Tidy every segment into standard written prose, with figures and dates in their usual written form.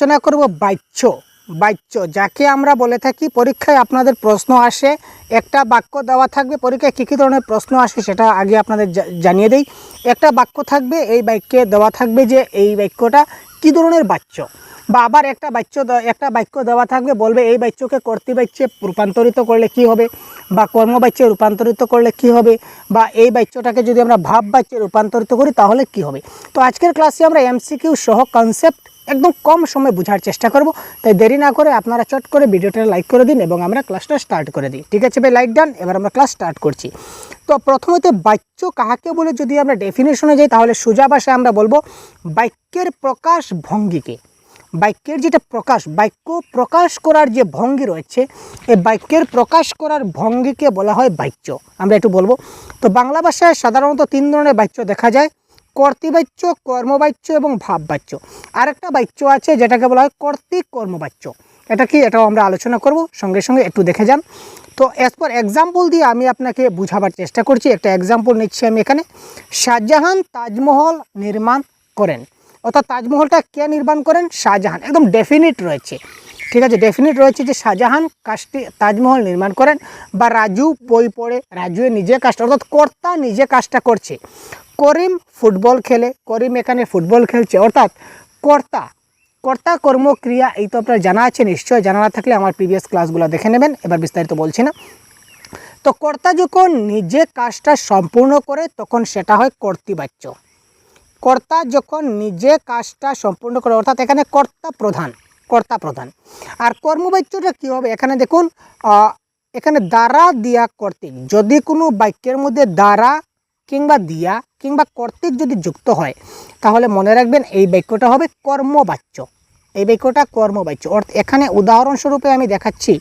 আলোচনা করব বাচ্য। বাচ্য যাকে আমরা বলে থাকি, পরীক্ষায় আপনাদের প্রশ্ন আসে, একটা বাক্য দেওয়া থাকবে, পরীক্ষায় কী কী ধরনের প্রশ্ন আসে সেটা আগে আপনাদের জানিয়ে দেই। একটা বাক্য থাকবে, এই বাক্যে দেওয়া থাকবে যে এই বাক্যটা কী ধরনের বাচ্য, বা আবার একটা বাক্য দেওয়া থাকবে, বলবে এই বাক্যকে কর্তৃবাচ্যে রূপান্তরিত করলে কি হবে, বা কর্মবাচ্যে রূপান্তরিত করলে কি হবে, বা এই বাক্যটাকে যদি আমরা ভাব বাচ্যে রূপান্তরিত করি তাহলে কি হবে। তো আজকের ক্লাসে আমরা এমসিকিউ সহ কনসেপ্ট একদম কম সময়ে বোঝার চেষ্টা করব। তাই দেরি না করে আপনারা চট করে ভিডিওটা লাইক করে দিন এবং আমরা ক্লাসটা স্টার্ট করে দিই। ঠিক আছে ভাই, লাইক ডান। এবার আমরা ক্লাস স্টার্ট করছি। তো প্রথমত বাচ্য কাহাকে বলে যদি আমরা ডেফিনেশনে যাই, তাহলে সোজা ভাষায় আমরা বলবো বাক্যের প্রকাশ ভঙ্গিকে। বাক্যের যেটা বাক্য প্রকাশ করার যে ভঙ্গি রয়েছে, এই বাক্যের প্রকাশ করার ভঙ্গিকে বলা হয় বাচ্য। আমরা একটু বলবো। তো বাংলা ভাষায় সাধারণত তিন ধরনের বাচ্য দেখা যায়: কর্তৃবাচ্য, কর্মবাচ্য এবং ভাববাচ্য। আরেকটা বাচ্য আছে যেটাকে বলা হয় কর্তৃক কর্মবাচ্য। এটা কি, এটাও আমরা আলোচনা করব, সঙ্গে সঙ্গে একটু দেখে যান। তো অ্যাজ পার এক্সাম্পল দিয়ে আমি আপনাকে বুঝাবার চেষ্টা করছি। একটা এক্সাম্পল নিচ্ছি আমি এখানে। শাহজাহান তাজমহল নির্মাণ করেন। অর্থাৎ তাজমহলটা কে নির্মাণ করেন? শাহজাহান। একদম ডেফিনিট রয়েছে, ঠিক আছে, ডেফিনিট রয়েছে যে শাহজাহান কাজটি তাজমহল নির্মাণ করেন। বা রাজু বই পড়ে, রাজু নিজে কাজটা, অর্থাৎ কর্তা নিজে কাজটা করছে। করিম ফুটবল খেলে, করিম এখানে ফুটবল খেলছে। অর্থাৎ কর্তা কর্মক্রিয়া, এই তো আপনার জানা আছে, নিশ্চয় জানা না থাকলে আমার প্রিভিয়াস ক্লাসগুলো দেখে নেবেন, এবার বিস্তারিত বলছি না। তো কর্তা যখন নিজে কাজটা সম্পূর্ণ করে তখন সেটা হয় কর্তৃবাচ্য। কর্তা যখন নিজে কাজটা সম্পূর্ণ করে, অর্থাৎ এখানে কর্তা প্রধান। আর কর্মবাচ্যটা কী হবে? এখানে দেখুন, এখানে দ্বারা দিয়া কর্তৃক, যদি কোনো বাক্যের মধ্যে দ্বারা কিংবা দিয়া কিংবা কর্তৃক যদি যুক্ত হয়, তাহলে মনে রাখবেন এই বাক্যটা হবে কর্মবাচ্য। এই বাক্যটা কর্মবাচ্য। অর্থাৎ এখানে উদাহরণস্বরূপে আমি দেখাচ্ছি,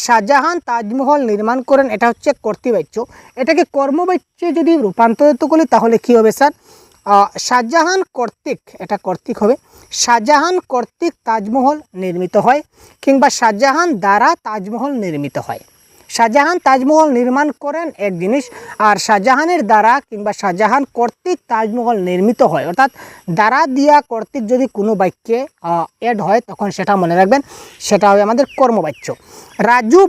শাহজাহান তাজমহল নির্মাণ করেন, এটা হচ্ছে কর্তৃবাচ্য। এটাকে কর্মবাচ্যে যদি রূপান্তরিত করি তাহলে কি হবে স্যার? শাহজাহান কর্তৃক, এটা কর্তৃক হবে, শাহজাহান কর্তৃক তাজমহল নির্মিত হয়, কিংবা শাহজাহান দ্বারা তাজমহল নির্মিত হয়। শাহজাহান তাজমহল নির্মাণ করেন এক জিনিস, আর শাহজাহানের দ্বারা কিংবা শাহজাহান কর্তৃক তাজমহল নির্মিত হয়, অর্থাৎ দ্বারা দিয়া কর্তৃক যদি কোনো বাক্যে অ্যাড হয় তখন সেটা মনে রাখবেন, সেটা হবে আমাদের কর্মবাচ্য। রাজু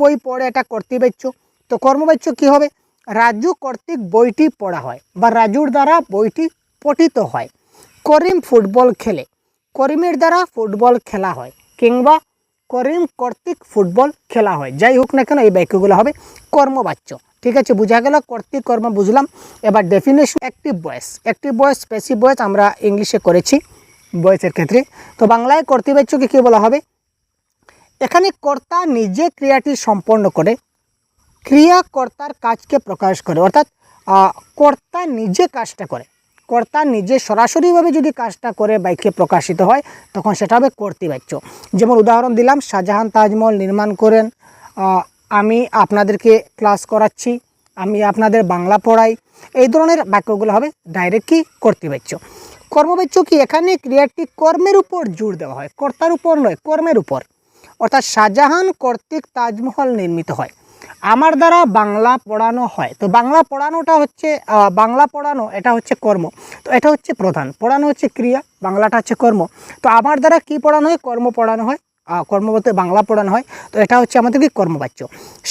বই পড়ে, এটা কর্তৃবাচ্য। তো কর্মবাচ্য কি হবে? রাজু কর্তৃক বইটি পড়া হয়, বা রাজুর দ্বারা বইটি পঠিত হয়। করিম ফুটবল খেলে, করিমের দ্বারা ফুটবল খেলা হয়, কিংবা করিম কর্তৃক ফুটবল খেলা হয়। যাই হোক না কেন, এই বাক্যগুলো হবে কর্মবাচ্য। ঠিক আছে, বোঝা গেল কর্তৃক কর্ম, বুঝলাম। এবার definition, active voice, passive voice আমরা ইংলিশে করেছি ভয়েসের ক্ষেত্রে। তো বাংলায় কর্তৃবাচ্যকে কী বলা হবে? এখানে কর্তা নিজে ক্রিয়াটি সম্পন্ন করে, ক্রিয়া কর্তার কাজকে প্রকাশ করে। অর্থাৎ কর্তা নিজে কাজটা করে, কর্তা নিজে সরাসরিভাবে যদি কাজটা করে বাক্যে প্রকাশিত হয় তখন সেটা হবে কর্তৃবাচ্য। যেমন উদাহরণ দিলাম, শাহজাহান তাজমহল নির্মাণ করেন, আমি আপনাদেরকে ক্লাস করাচ্ছি, আমি আপনাদের বাংলা পড়াই, এই ধরনের বাক্যগুলো হবে ডাইরেক্ট কি কর্তৃবাচ্য। কর্মবাচ্য কি? এখানে ক্রিয়াটি কর্মের উপর জোর দেওয়া হয়, কর্তার উপর নয়, কর্মের উপর। অর্থাৎ শাহজাহান কর্তৃক তাজমহল নির্মিত হয়, আমার দ্বারা বাংলা পড়ানো হয়। তো বাংলা পড়ানোটা হচ্ছে এটা হচ্ছে কর্ম। তো এটা হচ্ছে প্রধান, পড়ানো হচ্ছে ক্রিয়া, বাংলাটা হচ্ছে কর্ম। তো আমার দ্বারা কি পড়ানো হয়? কর্ম পড়ানো হয়, কর্ম বলতে বাংলা পড়ানো হয়। তো এটা হচ্ছে আমাদের কি কর্মবাচ্য।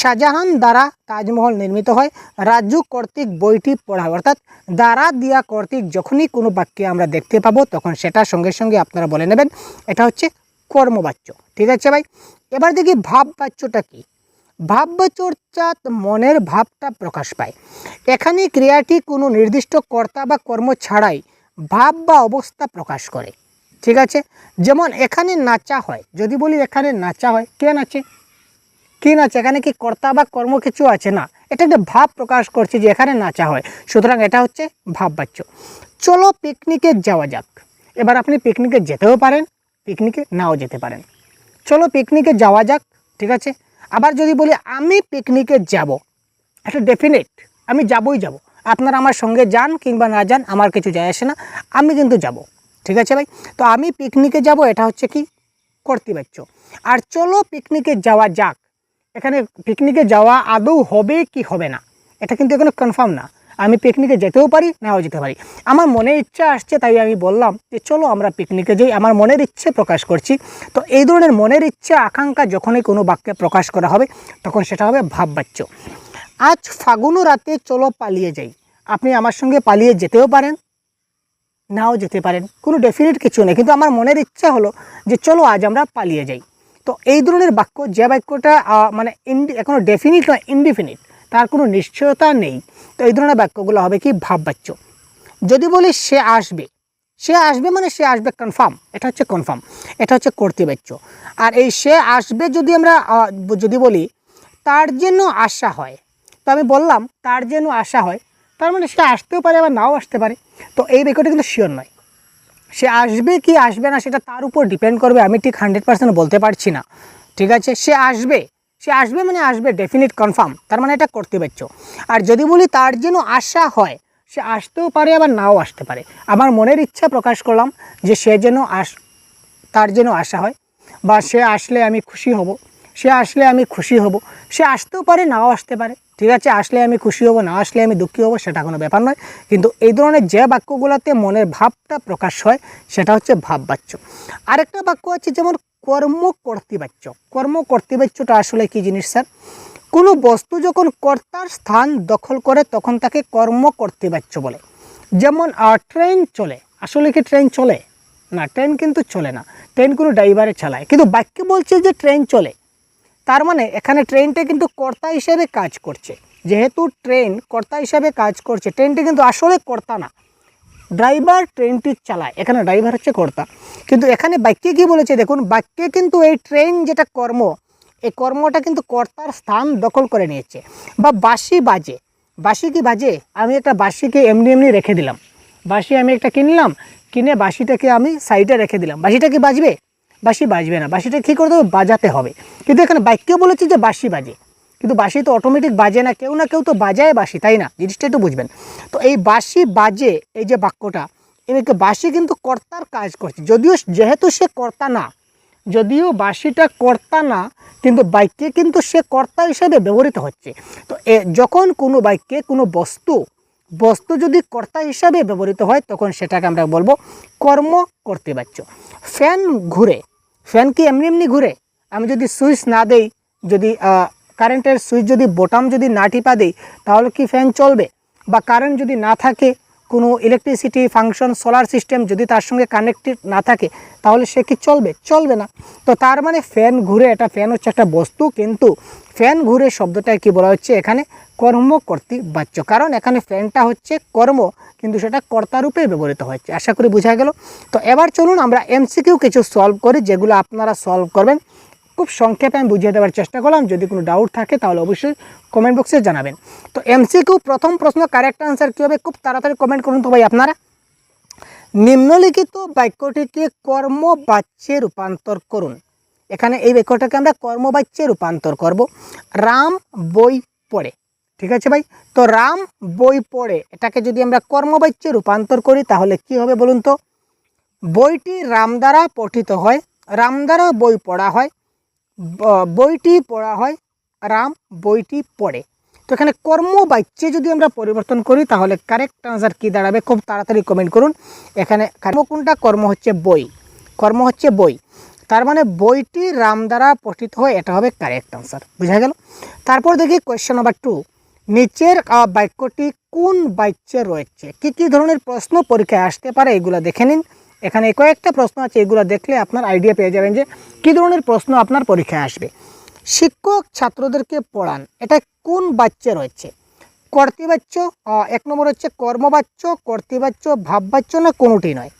শাহজাহান দ্বারা তাজমহল নির্মিত হয়, রাজু কর্তৃক বইটি পড়া হয়। অর্থাৎ দ্বারা দিয়া কর্তৃক যখনই কোনো বাক্যে আমরা দেখতে পাবো তখন সেটা সঙ্গে সঙ্গে আপনারা বলে নেবেন এটা হচ্ছে কর্মবাচ্য। ঠিক আছে ভাই, এবার দেখি ভাববাচ্যটা কি। ভাববাচ্য অর্থাৎ মনের ভাবটা প্রকাশ পায়। এখানে ক্রিয়াটি কোনো নির্দিষ্ট কর্তা বা কর্ম ছাড়াই ভাব বা অবস্থা প্রকাশ করে। ঠিক আছে, যেমন এখানে নাচা হয়, যদি বলি এখানে নাচা হয়, কে নাচে? এখানে কি কর্তা বা কর্ম কিছু আছে? না, এটা একটা ভাব প্রকাশ করছে যে এখানে নাচা হয়, সুতরাং এটা হচ্ছে ভাববাচ্য। চলো পিকনিকে যাওয়া যাক। এবার আপনি পিকনিকে যেতেও পারেন, পিকনিকে নাও যেতে পারেন। চলো পিকনিকে যাওয়া যাক, ঠিক আছে। আবার যদি বলি আমি পিকনিকে যাব, এটা ডেফিনেট, আমি যাবই যাব। আপনারা আমার সঙ্গে যান কিংবা না যান আমার কিছু যায় আসে না, আমি কিন্তু যাব। ঠিক আছে ভাই, তো আমি পিকনিকে যাব, এটা হচ্ছে কি কর্তৃবাচ্য। আর চলো পিকনিকে যাওয়া যাক, এখানে পিকনিকে যাওয়া আদৌ হবে কি হবে না এটা কিন্তু এখানে কনফার্ম না। আমি পিকনিকে যেতেও পারি, নাও যেতে পারি। আমার মনে ইচ্ছা আসছে, তাই আমি বললাম যে চলো আমরা পিকনিকে যাই, আমার মনের ইচ্ছে প্রকাশ করছি। তো এই ধরনের মনের ইচ্ছা আকাঙ্ক্ষা যখনই কোনো বাক্যে প্রকাশ করা হবে তখন সেটা হবে ভাববাচ্য। আজ ফাগুনো রাতে চলো পালিয়ে যাই, আপনি আমার সঙ্গে পালিয়ে যেতেও পারেন, নাও যেতে পারেন, কোনো ডেফিনিট কিছু নেই, কিন্তু আমার মনের ইচ্ছা হলো যে চলো আজ আমরা পালিয়ে যাই। তো এই ধরনের বাক্য, যে বাক্যটা মানে এখনো ডেফিনিট নয়, ইনডিফিনিট, তার কোনো নিশ্চয়তা নেই, তো এই ধরনের বাক্যগুলো হবে কি ভাববাচ্য। যদি বলি সে আসবে, সে আসবে মানে সে আসবে কনফার্ম, এটা হচ্ছে কনফার্ম, এটা হচ্ছে কর্তৃবাচ্য। আর এই সে আসবে যদি আমরা যদি বলি তার যেন আশা হয়, তো আমি বললাম তার যেন আশা হয়, তার মানে সে আসতেও পারে আবার নাও আসতে পারে। তো এই বাক্যটা কিন্তু শিওর নয়, সে আসবে কি আসবে না সেটা তার উপর ডিপেন্ড করবে, আমি ঠিক 100% বলতে পারছি না, ঠিক আছে। সে আসবে, সে আসবে মানে আসবে ডেফিনিট কনফার্ম, তার মানে এটা কর্তৃবাচ্য। আর যদি বলি তার যেন আশা হয়, সে আসতেও পারে আবার নাও আসতে পারে, আমার মনের ইচ্ছা প্রকাশ করলাম যে সে যেন তার যেন আশা হয়, বা সে আসলে আমি খুশি হব, সে আসলে আমি খুশি হব, সে আসতেও পারে নাও আসতে পারে, ঠিক আছে। আসলে আমি খুশি হব, না আসলে আমি দুঃখী হব, সেটা কোনো ব্যাপার নয়। কিন্তু এই ধরনের যে বাক্যগুলোতে মনের ভাবটা প্রকাশ হয় সেটা হচ্ছে ভাববাচ্য। আরেকটা বাক্য আছে যেমন কর্ম কর্তৃবাচ্য। কর্ম কর্তৃবাচ্যটা আসলে কি জিনিস স্যার? কোনো বস্তু যখন কর্তার স্থান দখল করে তখন তাকে কর্ম কর্তৃবাচ্য বলে। যেমন ট্রেন চলে, আসলে কি ট্রেন চলে না? ট্রেন কিন্তু চলে না, ট্রেন কোনো ড্রাইভারে চালায়, কিন্তু বাক্যে বলছে যে ট্রেন চলে, তার মানে এখানে ট্রেনটা কিন্তু কর্তা হিসেবে কাজ করছে। যেহেতু ট্রেন কর্তা হিসেবে কাজ করছে, ট্রেনটি কিন্তু আসলে কর্তা না, ড্রাইভার ট্রেনটি চালায়, এখানে ড্রাইভার হচ্ছে কর্তা। কিন্তু এখানে বাক্যে কি বলেছে দেখুন, বাক্যে কিন্তু এই ট্রেন যেটা কর্ম, এই কর্মটা কিন্তু কর্তার স্থান দখল করে নিয়েছে। বা বাঁশি বাজে, বাঁশি কি বাজে? আমি একটা বাঁশিকে এমনি এমনি রেখে দিলাম, বাঁশি আমি একটা কিনলাম, কিনে বাঁশিটাকে আমি সাইডে রেখে দিলাম, বাঁশিটা কি বাজবে? বাঁশি বাজবে না, বাঁশিটা কী করতে হবে? বাজাতে হবে। কিন্তু এখানে বাক্যে বলেছে যে বাঁশি বাজে, কিন্তু বাঁশি তো অটোমেটিক বাজে না, কেউ না কেউ তো বাজায় বাঁশি, তাই না? জিনিসটা একটু বুঝবেন। তো এই বাঁশি বাজে, এই যে বাক্যটা, এদিকে বাঁশি কিন্তু কর্তার কাজ করছে, যদিও যেহেতু সে কর্তা না, যদিও বাঁশিটা কর্তা না, কিন্তু বাক্যে কিন্তু সে কর্তা হিসেবে ব্যবহৃত হচ্ছে। তো যখন কোনো বাক্যে কোনো বস্তু যদি কর্তা হিসাবে ব্যবহৃত হয় তখন সেটাকে আমরা বলবো কর্ম কর্তৃবাচ্য। ফ্যান ঘুরে, ফ্যান কি এমনি এমনি ঘুরে? আমি যদি সুইচ না দেই, যদি কারেন্টের সুইচ যদি বোতাম যদি না টিপা দেই, তাহলে কি ফ্যান চলবে? বা কারেন্ট যদি না থাকে, কোনো ইলেকট্রিসিটি ফাংশন সোলার সিস্টেম যদি তার সঙ্গে কানেক্টেড না থাকে, তাহলে সে কি চলবে? চলবে না। তো তার মানে ফ্যান ঘুরে, এটা ফ্যান হচ্ছে একটা বস্তু, কিন্তু ফ্যান ঘুরে শব্দটায় কি বলা হচ্ছে এখানে? কর্ম কর্তৃবাচ্য, কারণ এখানে ফ্যানটা হচ্ছে কর্ম, কিন্তু সেটা কর্তারূপে ব্যবহৃত হচ্ছে। আশা করি বোঝা গেল। তো এবার চলুন আমরা এমসিকিউ কিছু সলভ করি, যেগুলো আপনারা সলভ করবেন। খুব সংক্ষেপে আমি বুঝিয়ে দেওয়ার চেষ্টা করলাম, যদি কোনো ডাউট থাকে তাহলে অবশ্যই কমেন্ট বক্সে জানাবেন। তো এমসিকিউ প্রথম প্রশ্ন, কারেক্ট আনসার কী হবে? খুব তাড়াতাড়ি কমেন্ট করুন তো ভাই আপনারা। নিম্নলিখিত বাক্যটিকে কর্মবাচ্যে রূপান্তর করুন। এখানে এই বাক্যটাকে আমরা কর্মবাচ্যে রূপান্তর করব। রাম বই পড়ে, ঠিক আছে ভাই? তো রাম বই পড়ে, এটাকে যদি আমরা কর্মবাচ্যে রূপান্তর করি তাহলে কি হবে বলুন তো? বইটি রাম দ্বারা পঠিত হয়, রাম দ্বারা বই পড়া হয়, বইটি পড়া হয়, রাম বইটি পড়ে। তো এখানে কর্মবাচ্যে যদি আমরা পরিবর্তন করি তাহলে কারেক্ট আনসার কী দাঁড়াবে? খুব তাড়াতাড়ি কমেন্ট করুন। এখানে কর্ম কোনটা? কর্ম হচ্ছে বই, কর্ম হচ্ছে বই, তার মানে বইটি রাম দ্বারা পঠিত হয়, এটা হবে কারেক্ট আনসার। বুঝা গেল? তারপর দেখি কোয়েশ্চেন নাম্বার 2, নিচের বাক্যটি কোন বাচ্যে রয়েছে? কি কি ধরনের প্রশ্ন পরীক্ষায় আসতে পারে এগুলো দেখে নিন। এখানে কয়েকটা প্রশ্ন আছে, এগুলো দেখলে আপনার আইডিয়া পেয়ে যাবেন যে কী ধরনের প্রশ্ন আপনার পরীক্ষায় আসবে। শিক্ষক ছাত্রদেরকে পড়ান, এটা কোন বাচ্যে রয়েছে? কর্তৃবাচ্য, 1 নম্বর হচ্ছে কর্মবাচ্য, কর্তৃবাচ্য, ভাববাচ্য, না কোনোটি নয়?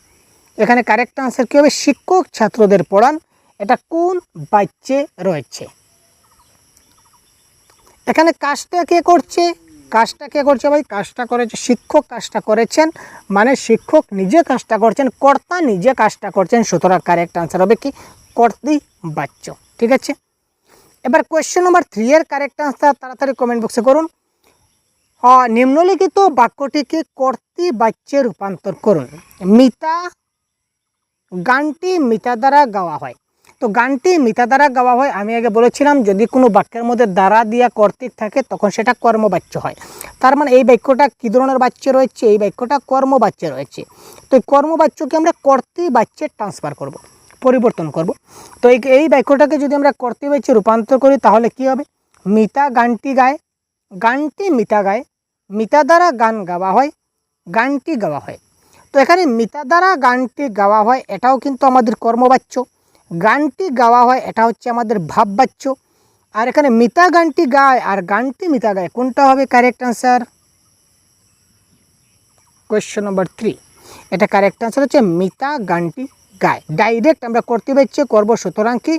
এখানে কারেক্ট আনসার কী হবে? শিক্ষক ছাত্রদের পড়ান, এটা কোন বাচ্যে রয়েছে? এখানে কাজটা কে করছে? কাজটা কে করছে ভাই? কাজটা করেছে শিক্ষক, কাজটা করেছেন, মানে শিক্ষক নিজে কাজটা করছেন, কর্তা নিজে কাজটা করছেন, সুতরাং কারেক্ট আনসার হবে কি? কর্তৃবাচ্য, ঠিক আছে। এবার কোয়েশ্চেন নাম্বার 3 এর কারেক্ট আনসার তাড়াতাড়ি কমেন্ট বক্সে করুন। নিম্নলিখিত বাক্যটিকে কর্তৃবাচ্যে রূপান্তর করুন। মিতা, গানটি মিতা দ্বারা গাওয়া হয়, তো গানটি মিতা দ্বারা গাওয়া হয়। আমি আগে বলেছিলাম যদি কোনো বাক্যের মধ্যে দ্বারা দিয়া কর্তৃক থাকে তখন সেটা কর্মবাচ্য হয়। তার মানে এই বাক্যটা কী ধরনের বাচ্য রয়েছে? এই বাক্যটা কর্মবাচ্য রয়েছে। তো এই কর্মবাচ্যকে আমরা কর্তৃবাচ্যে ট্রান্সফার করব, পরিবর্তন করব। তো এই বাক্যটাকে যদি আমরা কর্তৃবাচ্যে রূপান্তর করি তাহলে কি হবে? মিতা গানটি গায়, গানটি মিতা গায়, মিতা দ্বারা গান গাওয়া হয়, গানটি গাওয়া হয়। তো এখানে মিতা দ্বারা গানটি গাওয়া হয় এটাও কিন্তু আমাদের কর্মবাচ্য, গানটি গাওয়া হয় এটা হচ্ছে আমাদের ভাববাচ্য। আর এখানে মিতা গানটি গায় আর গানটি মিতা গায়, কোনটা হবে কারেক্ট আনসার? কোয়েশ্চন নম্বর 3, এটা কারেক্ট আনসার হচ্ছে মিতা গানটি গায়। ডাইরেক্ট আমরা কর্তৃবাচ্যে করব, সুতরাং কি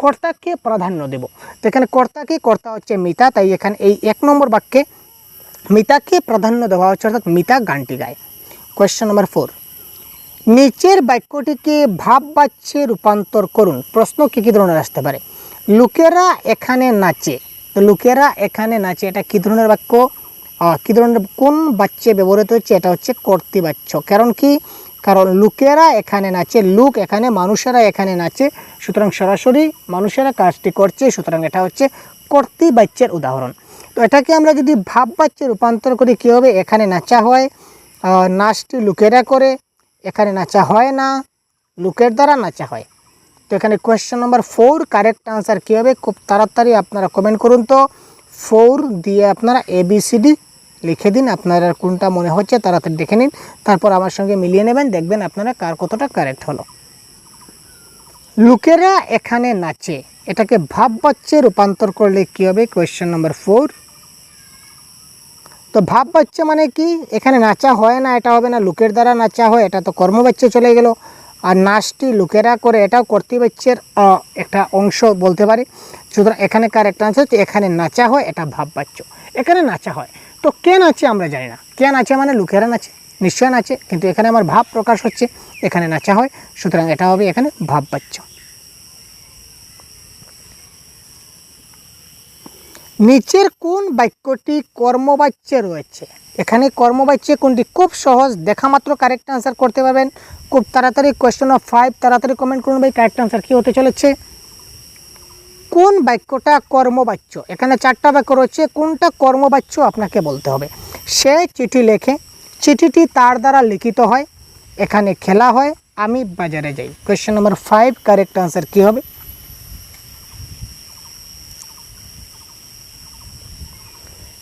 কর্তাকে প্রাধান্য দেব। তো এখানে কর্তাকে, কর্তা হচ্ছে মিতা, তাই এখানে এই 1 নম্বর বাক্যে মিতাকে প্রাধান্য দেওয়া হচ্ছে, অর্থাৎ মিতা গানটি গায়। কোয়েশ্চন নম্বর 4, নিচের বাক্যটিকে ভাববাচ্যে রূপান্তর করুন। প্রশ্ন কী কী ধরনের আসতে পারে? লোকেরা এখানে নাচে, তো লোকেরা এখানে নাচে এটা কী ধরনের বাক্য? কী ধরনের, কোন বাচ্যে ব্যবহৃত হচ্ছে? এটা হচ্ছে কর্তৃবাচ্য। কারণ কি? কারণ লোকেরা এখানে নাচে, লোক এখানে, মানুষেরা এখানে নাচে, সুতরাং সরাসরি মানুষেরা কাজটি করছে, সুতরাং এটা হচ্ছে কর্তৃবাচ্যের উদাহরণ। তো এটাকে আমরা যদি ভাববাচ্যে রূপান্তর করি কী হবে? এখানে নাচা হয়, নাচটি লোকেরা করে, এখানে নাচা হয় না, লোকের দ্বারা নাচা হয়। তো এখানে কোয়েশ্চন নম্বর 4 কারেক্ট আনসার কী হবে? খুব তাড়াতাড়ি আপনারা কমেন্ট করুন তো। 4 দিয়ে আপনারা ABCD লিখে দিন, আপনারা কোনটা মনে হচ্ছে তাড়াতাড়ি দেখে নিন, তারপর আমার সঙ্গে মিলিয়ে নেবেন, দেখবেন আপনারা কার কতটা কারেক্ট হলো। লোকেরা এখানে নাচে এটাকে ভাববাচ্যে রূপান্তর করলে কী হবে? কোয়েশ্চন নম্বর 4। তো ভাববাচ্য মানে কি? এখানে নাচা হয় না, এটা হবে না, লোকের দ্বারা নাচা হয়, এটা তো কর্মবাচ্যে চলে গেল। আর নাচটি লোকেরা করে এটাও কর্তৃবাচ্যের একটা অংশ বলতে পারি। সুতরাং এখানে কারেক্ট আনসার হচ্ছে এখানে নাচা হয়, এটা ভাববাচ্য। এখানে নাচা হয়, তো কে নাচে আমরা জানি না, কে নাচে মানে লোকেরা নাচে, নিশ্চয় নাচে, কিন্তু এখানে আমার ভাব প্রকাশ হচ্ছে, এখানে নাচা হয়, সুতরাং এটা হবে এখানে ভাববাচ্য। নিচের কোন বাক্যটি কর্মবাচ্যে রয়েছে? এখানে কর্মবাচ্যে কোনটি? খুব সহজ, দেখা মাত্র কারেক্ট আনসার করতে পারবেন খুব তাড়াতাড়ি। কোয়েশ্চন অফ 5 তাড়াতাড়ি কমেন্ট করুন ভাই, কারেক্ট আনসার কী হতে চলেছে? কোন বাক্যটা কর্মবাচ্য? এখানে 4টা বাক্য রয়েছে, কোনটা কর্মবাচ্য আপনাকে বলতে হবে। সে চিঠি লেখে, চিঠিটি তার দ্বারা লিখিত হয়, এখানে খেলা হয়, আমি বাজারে যাই। কোয়েশ্চন নম্বর 5 কারেক্ট আনসার কী হবে?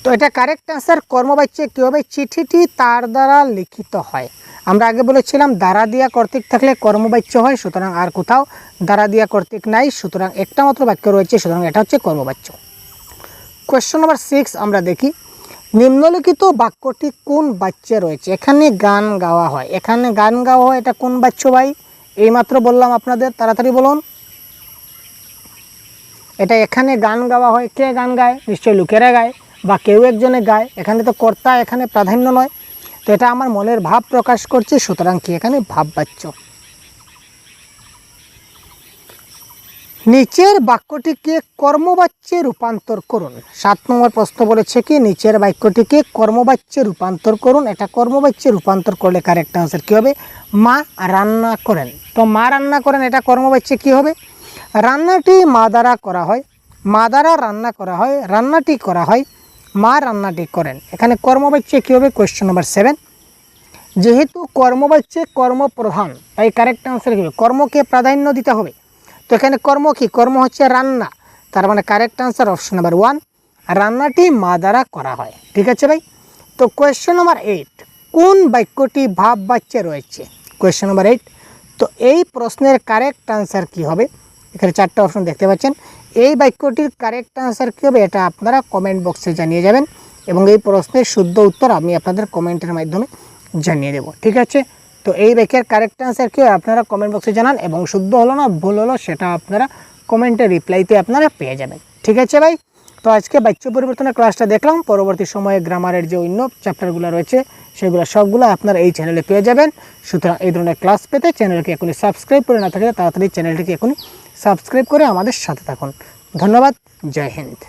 তো এটা কারেক্ট আনসার কর্মবাচ্যে কী হবে? চিঠিটি তার দ্বারা লিখিত হয়। আমরা আগে বলেছিলাম দ্বারা দিয়া কর্তৃক থাকলে কর্মবাচ্য হয়, সুতরাং আর কোথাও দ্বারা দিয়া কর্তৃক নাই, সুতরাং একটা মাত্র বাক্য রয়েছে, সুতরাং এটা হচ্ছে কর্মবাচ্য। কোয়েশ্চন নম্বর 6 আমরা দেখি, নিম্নলিখিত বাক্যটি কোন বাচ্যে রয়েছে? এখানে গান গাওয়া হয়, এখানে গান গাওয়া হয়, এটা কোন বাচ্য ভাই? এইমাত্র বললাম আপনাদের, তাড়াতাড়ি বলুন। এটা এখানে গান গাওয়া হয়, কে গান গায়? নিশ্চয়ই লোকেরা গায় বা কেউ একজনে গায়, এখানে তো কর্তা এখানে প্রাধান্য নয়, তো এটা আমার মনের ভাব প্রকাশ করছে, সুতরাং কি এখানে ভাববাচ্য। নিচের বাক্যটিকে কর্মবাচ্যে রূপান্তর করুন। 7 নম্বর প্রশ্ন বলেছে কি নিচের বাক্যটিকে কর্মবাচ্যে রূপান্তর করুন। এটা কর্মবাচ্যে রূপান্তর করলে কারেক্ট আনসার কী হবে? মা রান্না করেন। তো মা রান্না করেন এটা কর্মবাচ্যে কী হবে? রান্নাটি মা দ্বারা করা হয়, মা দ্বারা রান্না করা হয়, রান্নাটি করা হয়, মা রান্নাটি করেন। এখানে কর্মবাচ্যে কী হবে? কোয়েশ্চন নম্বর 7। যেহেতু কর্মবাচ্যে কর্মপ্রধান, তাই কারেক্ট আনসার কী হবে? কর্মকে প্রাধান্য দিতে হবে। তো এখানে কর্ম কি? কর্ম হচ্ছে রান্না, তার মানে কারেক্ট আনসার অপশন নাম্বার 1, রান্নাটি মা দ্বারা করা হয়। ঠিক আছে ভাই? তো কোয়েশ্চন নাম্বার 8, কোন বাক্যটি ভাববাচ্যে রয়েছে? কোয়েশ্চন নাম্বার 8, তো এই প্রশ্নের কারেক্ট আনসার কি হবে? এখানে 4টা অপশন দেখতে পাচ্ছেন, এই বাক্যটির কারেক্ট আনসার কী হবে এটা আপনারা কমেন্ট বক্সে জানিয়ে যাবেন, এবং এই প্রশ্নের শুদ্ধ উত্তর আমি আপনাদের কমেন্টের মাধ্যমে জানিয়ে দেব। ঠিক আছে? তো এই বাক্যের কারেক্ট আনসার কি আপনারা কমেন্ট বক্সে জানান, এবং শুদ্ধ হলো না ভুল হলো সেটা আপনারা কমেন্টে রিপ্লাইতে আপনারা পেয়ে যাবেন। ঠিক আছে ভাই? তো আজকে বাচ্য পরিবর্তনের ক্লাসটা দেখলাম, পরবর্তী সময়ে গ্রামারের যে অন্য চ্যাপ্টারগুলো রয়েছে সেগুলো সবগুলো আপনারা এই চ্যানেলে পেয়ে যাবেন। সুতরাং এই ধরনের ক্লাস পেতে চ্যানেলকে এখনই সাবস্ক্রাইব করে না থাকলে তাড়াতাড়ি চ্যানেলটিকে এখনই সাবস্ক্রাইব করে আমাদের সাথে থাকুন। ধন্যবাদ, জয় হিন্দ।